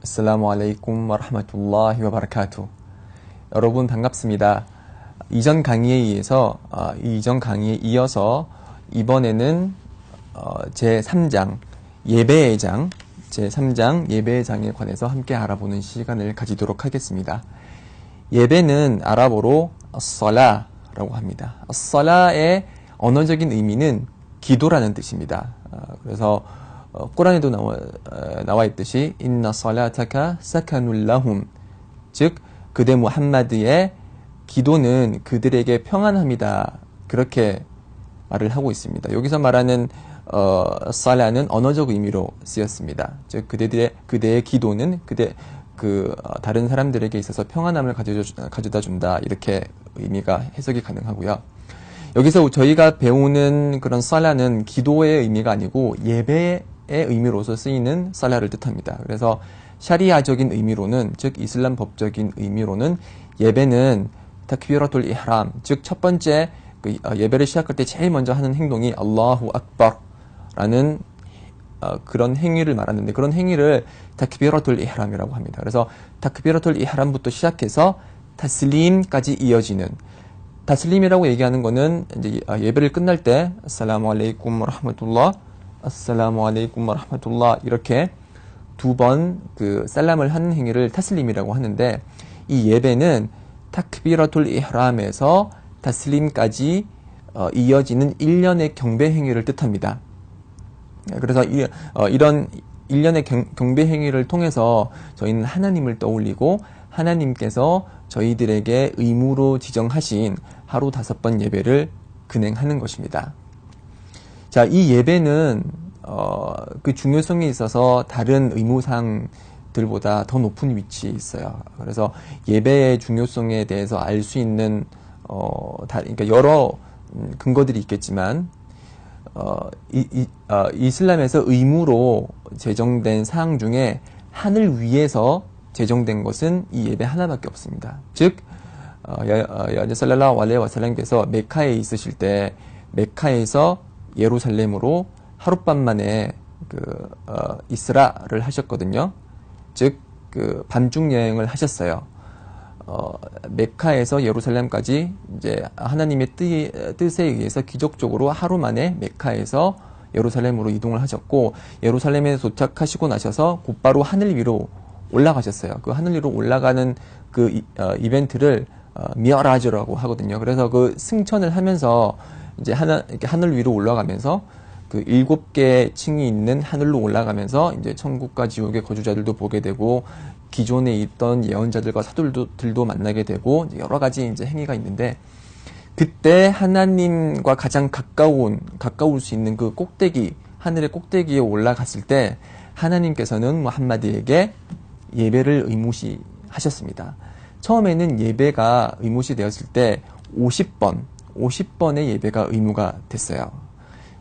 아슬라무 알레이쿰 와라흐마툴라히 와바라카투. 여러분 반갑습니다. 이전 강의에 이어서 이번에는 제3장 예배의 장, 제3장 예배의 장에 관해서 함께 알아보는 시간을 가지도록 하겠습니다. 예배는 아랍어로 as-살라라고 합니다. as-살라의 언어적인 의미는 기도라는 뜻입니다. 그래서 꾸란에도 나와 있듯이 인나 살라타카 사카눌 라훔, 즉 그대 무함마드의 기도는 그들에게 평안함이다, 그렇게 말을 하고 있습니다. 여기서 말하는 살라는 언어적 의미로 쓰였습니다. 즉 그대의 기도는 다른 사람들에게 있어서 평안함을 가져다 준다, 이렇게 의미가 해석이 가능하고요. 여기서 저희가 배우는 그런 살라는 기도의 의미가 아니고 예배의 의미로서 쓰이는 살라를 뜻합니다. 그래서 샤리아적인 의미로는, 즉 이슬람 법적인 의미로는 예배는 타크비라툴 이흐람, 즉 첫 번째 예배를 시작할 때 제일 먼저 하는 행동이 알라후 악바라는 그런 행위를 말하는데, 그런 행위를 타크비라툴 이흐람이라고 합니다. 그래서 타크비라툴 이흐람부터 시작해서 타슬림까지 이어지는, 타슬림이라고 얘기하는 거는 이제 예배를 끝날 때 아슬라무 알레이쿰 와라흐마툴라, 아슬라무 알레이쿰 와라흐마툴라, 이렇게 두 번 살람을 하는 행위를 타슬림이라고 하는데, 이 예배는 타크비라툴 이흐람에서 타슬림까지 이어지는 일련의 경배 행위를 뜻합니다. 그래서 이런 일련의 경배 행위를 통해서 저희는 하나님을 떠올리고 하나님께서 저희들에게 의무로 지정하신 하루 5번 예배를 근행하는 것입니다. 자, 이 예배는 그 중요성에 있어서 다른 의무사항들보다 더 높은 위치에 있어요. 그래서 예배의 중요성에 대해서 알 수 있는 그러니까 여러 근거들이 있겠지만 이슬람에서 의무로 제정된 사항 중에 하늘 위에서 제정된 것은 이 예배 하나밖에 없습니다. 즉 야제 살랄라후 알레이히 와살람께서 메카에 있으실 때 메카에서 예루살렘으로 하룻밤 만에 이스라를 하셨거든요. 즉 밤중 여행을 하셨어요. 메카에서 예루살렘까지 이제 하나님의 뜻에 의해서 기적적으로 하루 만에 메카에서 예루살렘으로 이동을 하셨고, 예루살렘에 도착하시고 나셔서 곧바로 하늘 위로 올라가셨어요. 그 하늘 위로 올라가는 이벤트를 미어라즈라고 하거든요. 그래서 그 승천을 하면서 이제 이렇게 하늘 위로 올라가면서 7개의 층이 있는 하늘로 올라가면서 이제 천국과 지옥의 거주자들도 보게 되고, 기존에 있던 예언자들과 사도들도 만나게 되고, 여러 가지 이제 행위가 있는데, 그때 하나님과 가장 가까울 수 있는 그 꼭대기, 하늘의 꼭대기에 올라갔을 때 하나님께서는 무함마드에게 예배를 의무시하셨습니다. 처음에는 예배가 의무시 되었을 때 50번의 예배가 의무가 됐어요.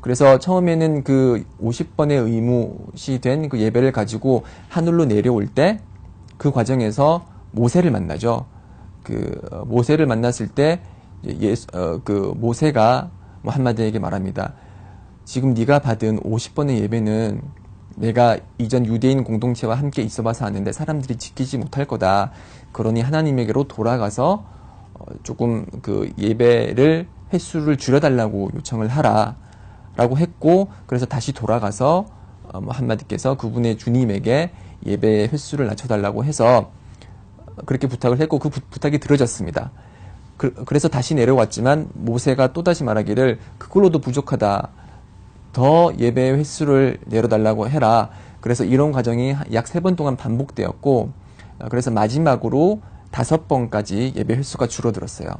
그래서 처음에는 그 50번의 의무시 된 그 예배를 가지고 하늘로 내려올 때 그 과정에서 모세를 만나죠. 모세를 만났을 때 모세가 무함마드에게 말합니다. 지금 네가 받은 50번의 예배는 내가 이전 유대인 공동체와 함께 있어봐서 아는데 사람들이 지키지 못할 거다. 그러니 하나님에게로 돌아가서 조금 예배를 횟수를 줄여달라고 요청을 하라 라고 했고, 그래서 다시 돌아가서 무함마드께서 그분의 주님에게 예배의 횟수를 낮춰달라고 해서 그렇게 부탁을 했고, 그 부탁이 들어졌습니다. 그래서 다시 내려왔지만 모세가 또다시 말하기를 그걸로도 부족하다, 더 예배의 횟수를 내려달라고 해라. 그래서 이런 과정이 약 3번 동안 반복되었고, 그래서 마지막으로 5번까지 예배 횟수가 줄어들었어요.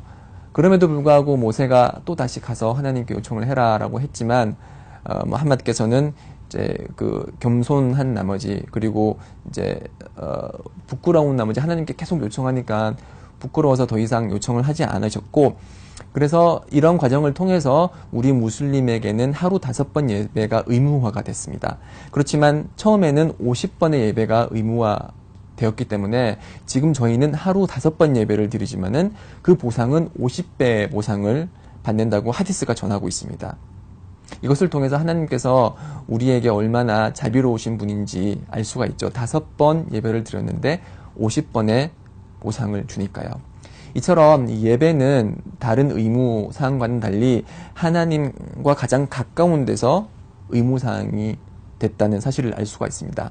그럼에도 불구하고 모세가 또 다시 가서 하나님께 요청을 해라라고 했지만 무함마드께서는 이제 겸손한 나머지, 그리고 이제 부끄러운 나머지 하나님께 계속 요청하니까 부끄러워서 더 이상 요청을 하지 않으셨고, 그래서 이런 과정을 통해서 우리 무슬림에게는 하루 5번 예배가 의무화가 됐습니다. 그렇지만 처음에는 50번의 예배가 의무화 되었기 때문에 지금 저희는 하루 5번 예배를 드리지만은 그 보상은 50배의 보상을 받는다고 하디스가 전하고 있습니다. 이것을 통해서 하나님께서 우리에게 얼마나 자비로우신 분인지 알 수가 있죠. 5번 예배를 드렸는데 50번의 보상을 주니까요. 이처럼 예배는 다른 의무사항과는 달리 하나님과 가장 가까운 데서 의무사항이 됐다는 사실을 알 수가 있습니다.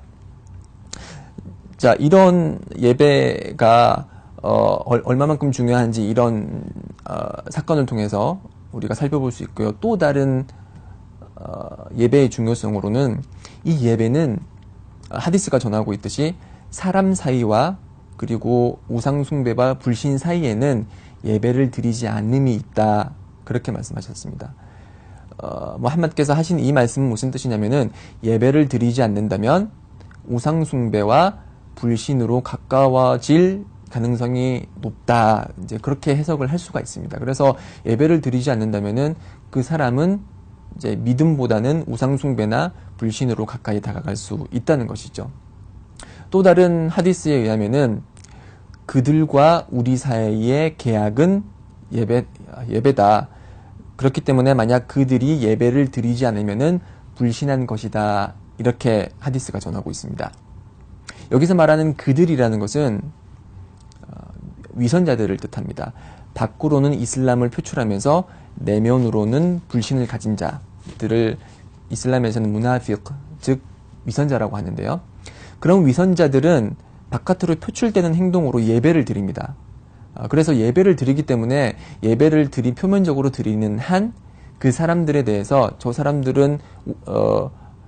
자, 이런 예배가 얼마만큼 중요한지 이런 사건을 통해서 우리가 살펴볼 수 있고요. 또 다른 예배의 중요성으로는 이 예배는 하디스가 전하고 있듯이 사람 사이와 그리고 우상숭배와 불신 사이에는 예배를 드리지 않음이 있다. 그렇게 말씀하셨습니다. 하나님께서 하신 이 말씀은 무슨 뜻이냐면은 예배를 드리지 않는다면 우상숭배와 불신으로 가까워질 가능성이 높다. 이제 그렇게 해석을 할 수가 있습니다. 그래서 예배를 드리지 않는다면은 그 사람은 이제 믿음보다는 우상숭배나 불신으로 가까이 다가갈 수 있다는 것이죠. 또 다른 하디스에 의하면은 그들과 우리 사이의 계약은 예배다. 그렇기 때문에 만약 그들이 예배를 드리지 않으면은 불신한 것이다. 이렇게 하디스가 전하고 있습니다. 여기서 말하는 그들이라는 것은 위선자들을 뜻합니다. 밖으로는 이슬람을 표출하면서 내면으로는 불신을 가진 자들을 이슬람에서는 무나피q, 즉 위선자라고 하는데요. 그런 위선자들은 바깥으로 표출되는 행동으로 예배를 드립니다. 그래서 예배를 드리기 때문에 예배를 표면적으로 드리는 한 그 사람들에 대해서 저 사람들은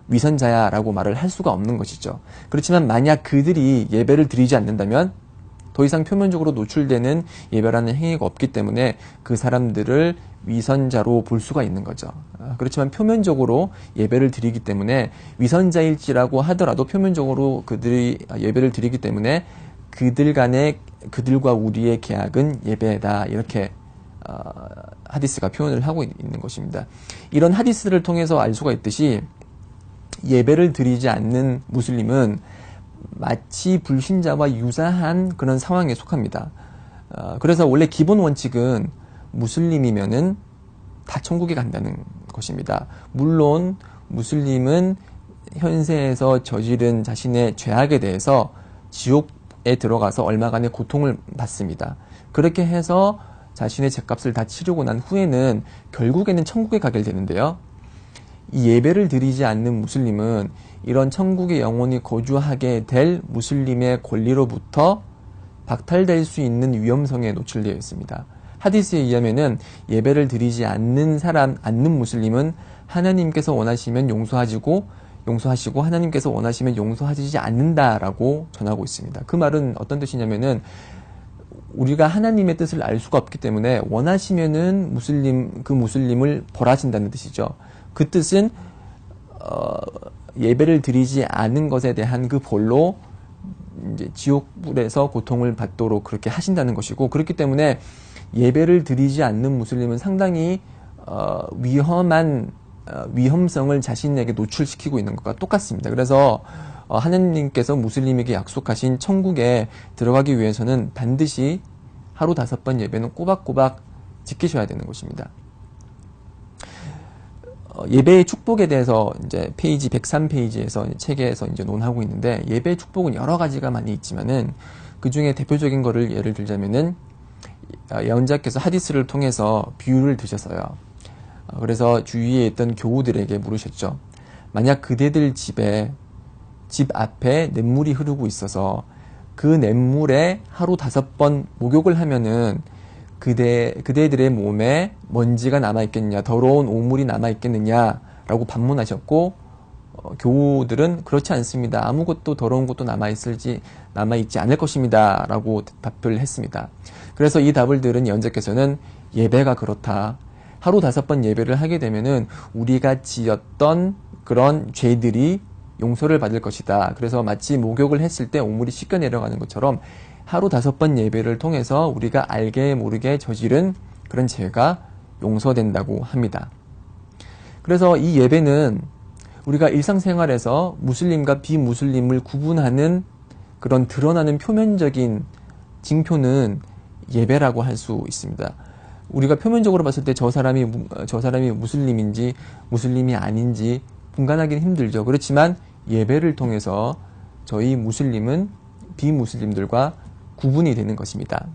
위선자야라고 말을 할 수가 없는 것이죠. 그렇지만 만약 그들이 예배를 드리지 않는다면 더 이상 표면적으로 노출되는 예배라는 행위가 없기 때문에 그 사람들을 위선자로 볼 수가 있는 거죠. 그렇지만 표면적으로 예배를 드리기 때문에 위선자일지라고 하더라도 표면적으로 그들이 예배를 드리기 때문에 그들과 우리의 계약은 예배다. 이렇게 하디스가 표현을 하고 있는 것입니다. 이런 하디스를 통해서 알 수가 있듯이 예배를 드리지 않는 무슬림은 마치 불신자와 유사한 그런 상황에 속합니다. 그래서 원래 기본 원칙은 무슬림이면은 다 천국에 간다는 것입니다. 물론 무슬림은 현세에서 저지른 자신의 죄악에 대해서 지옥에 들어가서 얼마간의 고통을 받습니다. 그렇게 해서 자신의 죄값을 다 치르고 난 후에는 결국에는 천국에 가게 되는데요. 이 예배를 드리지 않는 무슬림은 이런 천국에 영원히 거주하게 될 무슬림의 권리로부터 박탈될 수 있는 위험성에 노출되어 있습니다. 하디스에 의하면은 예배를 드리지 않는 무슬림은 하나님께서 원하시면 용서하시고 하나님께서 원하시면 용서하시지 않는다라고 전하고 있습니다. 그 말은 어떤 뜻이냐면은 우리가 하나님의 뜻을 알 수가 없기 때문에 원하시면은 그 무슬림을 벌하신다는 뜻이죠. 그 뜻은 예배를 드리지 않은 것에 대한 그 벌로 이제 지옥불에서 고통을 받도록 그렇게 하신다는 것이고, 그렇기 때문에 예배를 드리지 않는 무슬림은 상당히 위험성을 자신에게 노출시키고 있는 것과 똑같습니다. 그래서 하나님께서 무슬림에게 약속하신 천국에 들어가기 위해서는 반드시 하루 5번 예배는 꼬박꼬박 지키셔야 되는 것입니다. 예배의 축복에 대해서 이제 페이지 103페이지에서 책에서 이제 논하고 있는데, 예배의 축복은 여러 가지가 많이 있지만은 그 중에 대표적인 거를 예를 들자면은 예언자께서 하디스를 통해서 비유를 드셨어요. 그래서 주위에 있던 교우들에게 물으셨죠. 만약 그대들 집 앞에 냇물이 흐르고 있어서 그 냇물에 하루 5번 목욕을 하면은 그대들의 몸에 먼지가 남아있겠느냐, 더러운 오물이 남아있겠느냐라고 반문하셨고, 교우들은 그렇지 않습니다. 아무것도 더러운 것도 남아있지 않을 것입니다. 라고 답을 했습니다. 그래서 이 답을 들은 예언자께서는 예배가 그렇다. 하루 5번 예배를 하게 되면은 우리가 지었던 그런 죄들이 용서를 받을 것이다. 그래서 마치 목욕을 했을 때 오물이 씻겨 내려가는 것처럼 하루 5번 예배를 통해서 우리가 알게 모르게 저지른 그런 죄가 용서된다고 합니다. 그래서 이 예배는 우리가 일상생활에서 무슬림과 비무슬림을 구분하는 그런 드러나는 표면적인 징표는 예배라고 할 수 있습니다. 우리가 표면적으로 봤을 때 저 사람이 무슬림인지 무슬림이 아닌지 분간하기는 힘들죠. 그렇지만 예배를 통해서 저희 무슬림은 비무슬림들과 구분이 되는 것입니다.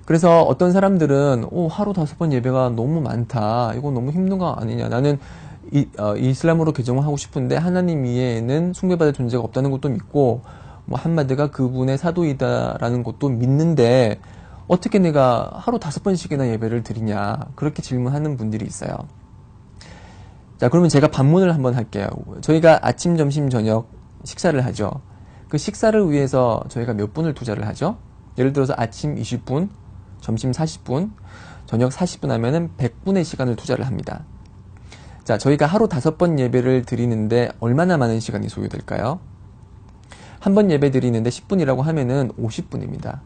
그래서 어떤 사람들은 하루 5번 예배가 너무 많다. 이거 너무 힘든 거 아니냐. 나는 이슬람으로 개종을 하고 싶은데 하나님 이외에는 숭배받을 존재가 없다는 것도 믿고 무함마드가 그분의 사도이다라는 것도 믿는데 어떻게 내가 하루 5번씩이나 예배를 드리냐. 그렇게 질문하는 분들이 있어요. 자, 그러면 제가 반문을 한번 할게요. 저희가 아침, 점심, 저녁 식사를 하죠. 그 식사를 위해서 저희가 몇 분을 투자를 하죠? 예를 들어서 아침 20분, 점심 40분, 저녁 40분 하면은 100분의 시간을 투자를 합니다. 자, 저희가 하루 5번 예배를 드리는데 얼마나 많은 시간이 소요될까요? 한 번 예배 드리는데 10분이라고 하면은 50분입니다.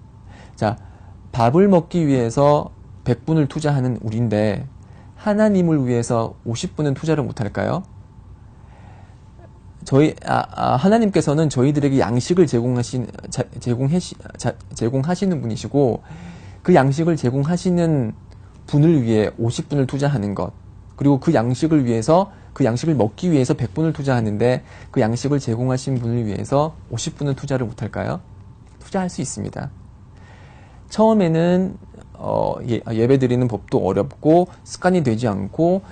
자, 밥을 먹기 위해서 100분을 투자하는 우리인데 하나님을 위해서 50분은 투자를 못할까요? 하나님께서는 저희들에게 양식을 제공하시는 분이시고 그 양식을 제공하시는 분을 위해 50분을 투자하는 것, 그리고 그 양식을 먹기 위해서 100분을 투자하는데 그 양식을 제공하신 분을 위해서 50분은 투자를 못할까요? 투자할 수 있습니다. 처음에는 예배 드리는 법도 어렵고 습관이 되지 않고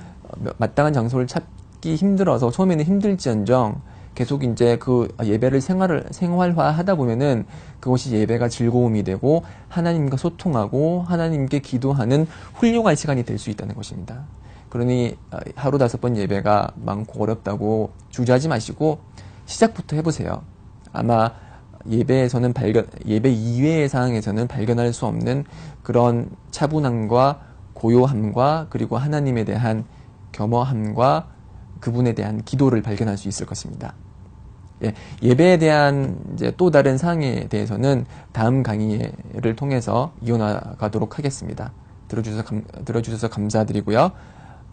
마땅한 장소를 찾기 힘들어서 처음에는 힘들지언정 계속 이제 그 예배를 생활화하다 보면은 그것이 예배가 즐거움이 되고 하나님과 소통하고 하나님께 기도하는 훌륭한 시간이 될 수 있다는 것입니다. 그러니 하루 5번 예배가 많고 어렵다고 주저하지 마시고 시작부터 해보세요. 아마 예배 이외의 상황에서는 발견할 수 없는 그런 차분함과 고요함과 그리고 하나님에 대한 겸허함과 그분에 대한 기도를 발견할 수 있을 것입니다. 예배에 대한 이제 또 다른 사항에 대해서는 다음 강의를 통해서 이어나가도록 하겠습니다. 들어주셔서 감사드리고요.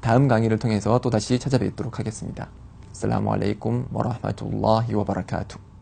다음 강의를 통해서 또 다시 찾아뵙도록 하겠습니다. 아스살라무 알라이쿰 와라흐마투ல்லா히 와바라카투.